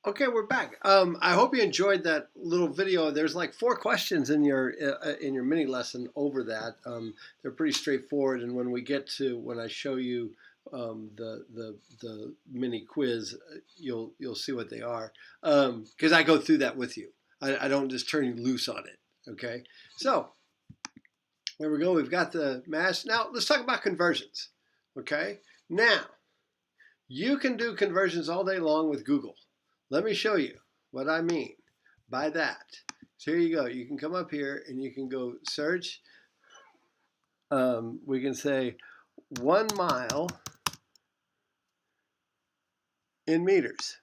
Okay, we're back. I hope you enjoyed that little video. There's like 4 questions in your mini lesson over that. They're pretty straightforward, and when I show you the mini quiz, you'll see what they are. Because I go through that with you. I don't just turn you loose on it. Okay, so there we go. We've got the mass. Now let's talk about conversions. Okay, now you can do conversions all day long with Google. Let me show you what I mean by that. So here you go. You can come up here and you can go search. We can say 1 mile in meters.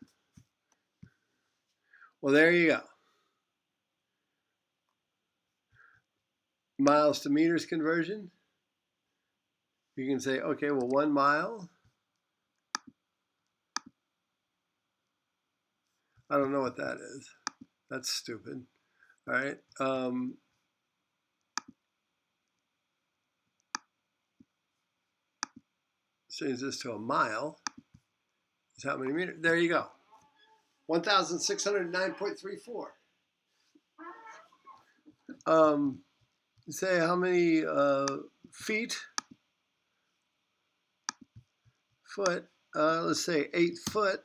Well, there you go. Miles to meters conversion. You can say, okay, well, 1 mile. I don't know what that is. That's stupid. All right. Change this to a mile. Is how many meters? There you go. 1,609.34. Say how many feet, foot, let's say 8 foot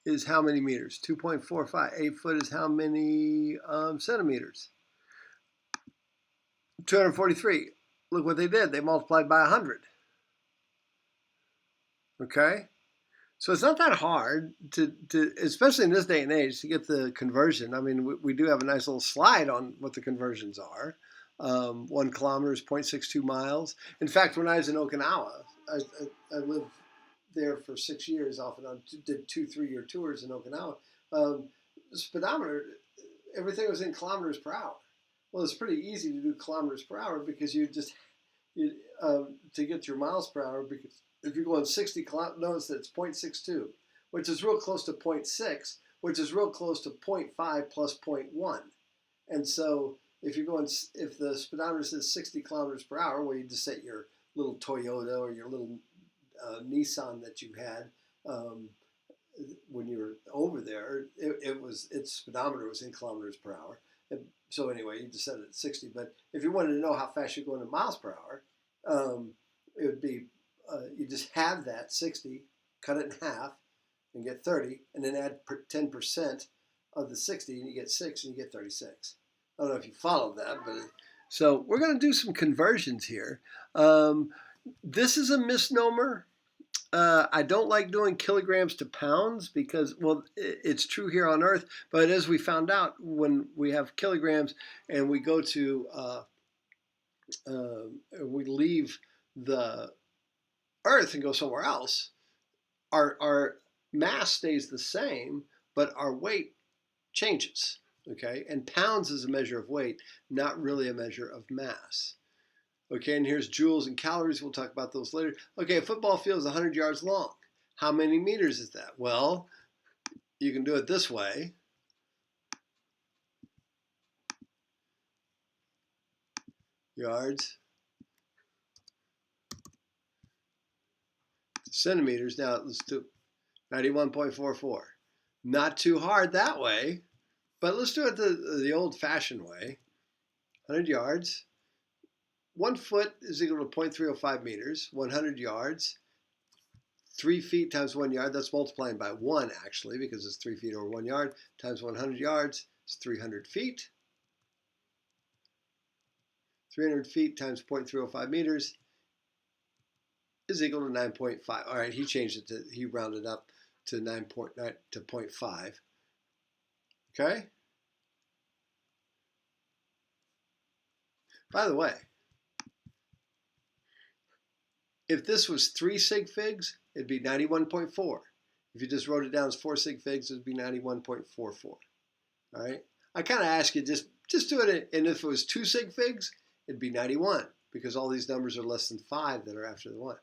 is how many meters? 2.45. 8 foot is how many centimeters? 243. Look what they did. They multiplied by 100. Okay? So it's not that hard to especially in this day and age, to get the conversion. I mean, we do have a nice little slide on what the conversions are. 1 kilometer is 0.62 miles. In fact, when I was in Okinawa, I lived there for 6 years off and on, did 2 3-year tours in Okinawa. The speedometer, everything was in kilometers per hour. Well, it's pretty easy to do kilometers per hour because to get your miles per hour, because if you're going 60 kilometers, notice that it's 0.62, which is real close to 0.6, which is real close to 0.5 plus 0.1. And so if the speedometer says 60 kilometers per hour, well, you just set your little Toyota or your little Nissan that you had when you were over there, its speedometer was in kilometers per hour. So anyway, you just set it at 60. But if you wanted to know how fast you're going in miles per hour, it would be you just have that 60, cut it in half, and get 30, and then add 10% of the 60, and you get 6, and you get 36. I don't know if you followed that, but so we're going to do some conversions here. This is a misnomer. I don't like doing kilograms to pounds because, well, it's true here on Earth, but as we found out, when we have kilograms and we go to, we leave the Earth and go somewhere else, our mass stays the same, but our weight changes. Okay, and pounds is a measure of weight, not really a measure of mass. Okay, and here's joules and calories. We'll talk about those later. Okay, a football field is 100 yards long. How many meters is that? Well, you can do it this way. Yards, centimeters. Now let's do 91.44. Not too hard that way, but let's do it the old-fashioned way. 100 yards. 1 foot is equal to 0.305 meters. 100 yards. 3 feet times 1 yard, that's multiplying by 1 actually, because it's 3 feet over 1 yard, times 100 yards is 300 feet. 300 feet times 0.305 meters is equal to 9.5. All right, he rounded up to 9.9 to 0.5. Okay? By the way, if this was 3 sig figs, it'd be 91.4. If you just wrote it down as 4 sig figs, it'd be 91.44. All right? I kind of ask you, just do it, and if it was 2 sig figs, it'd be 91, because all these numbers are less than 5 that are after the 1.